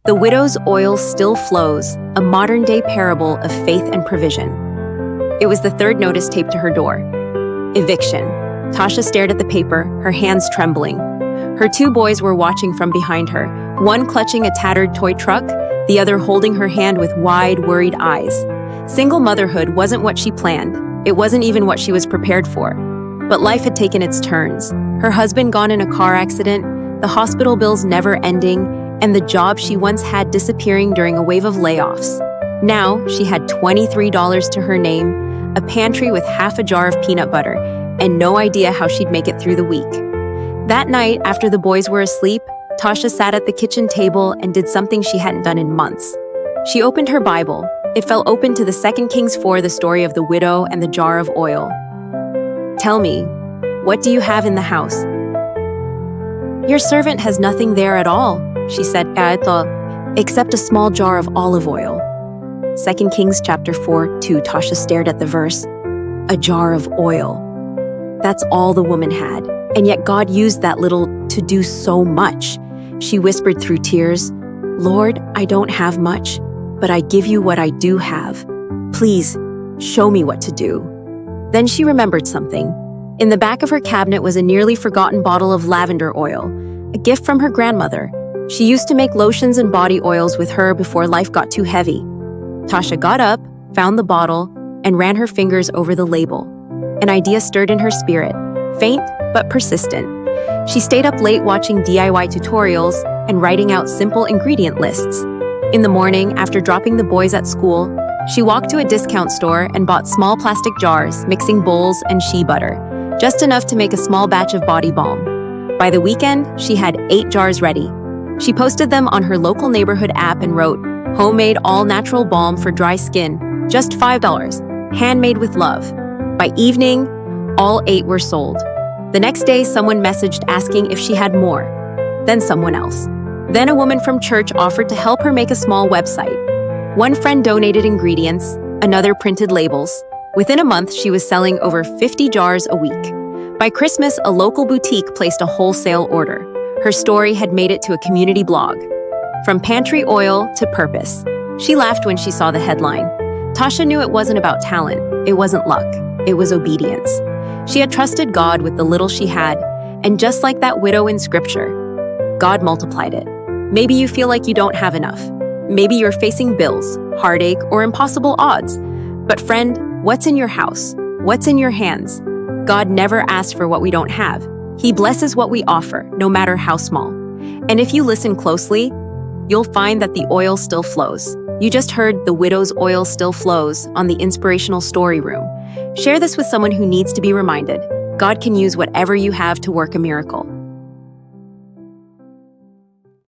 The Widow's Oil Still Flows, a modern-day parable of faith and provision. It was the third notice taped to her door. Eviction. Tasha stared at the paper, her hands trembling. Her two boys were watching from behind her, one clutching a tattered toy truck, the other holding her hand with wide, worried eyes. Single motherhood wasn't what she planned. It wasn't even what she was prepared for. But life had taken its turns. Her husband gone in a car accident, the hospital bills never ending, and the job she once had disappearing during a wave of layoffs. Now, she had $23 to her name, a pantry with half a jar of peanut butter, and no idea how she'd make it through the week. That night, after the boys were asleep, Tasha sat at the kitchen table and did something she hadn't done in months. She opened her Bible. It fell open to the 2 Kings 4, the story of the widow and the jar of oil. "Tell me, what do you have in the house?" "Your servant has nothing there at all," she said, "except a small jar of olive oil." 2 Kings chapter 4:2. Tasha stared at the verse. A jar of oil. That's all the woman had, and yet God used that little to do so much. She whispered through tears, "Lord, I don't have much, but I give you what I do have. Please, show me what to do." Then she remembered something. In the back of her cabinet was a nearly forgotten bottle of lavender oil, a gift from her grandmother. She used to make lotions and body oils with her before life got too heavy. Tasha got up, found the bottle, and ran her fingers over the label. An idea stirred in her spirit, faint but persistent. She stayed up late watching DIY tutorials and writing out simple ingredient lists. In the morning, after dropping the boys at school, she walked to a discount store and bought small plastic jars, mixing bowls and shea butter, just enough to make a small batch of body balm. By the weekend, she had 8 jars ready. She posted them on her local neighborhood app and wrote, "Homemade all-natural balm for dry skin, just $5, handmade with love." By evening, all 8 were sold. The next day, someone messaged asking if she had more. Then someone else. Then a woman from church offered to help her make a small website. One friend donated ingredients, another printed labels. Within a month, she was selling over 50 jars a week. By Christmas, a local boutique placed a wholesale order. Her story had made it to a community blog. From pantry oil to purpose. She laughed when she saw the headline. Tasha knew it wasn't about talent. It wasn't luck. It was obedience. She had trusted God with the little she had, and just like that widow in scripture, God multiplied it. Maybe you feel like you don't have enough. Maybe you're facing bills, heartache, or impossible odds. But friend, what's in your house? What's in your hands? God never asks for what we don't have. He blesses what we offer, no matter how small. And if you listen closely, you'll find that the oil still flows. You just heard "The Widow's Oil Still Flows" on the Inspirational Story Room. Share this with someone who needs to be reminded. God can use whatever you have to work a miracle.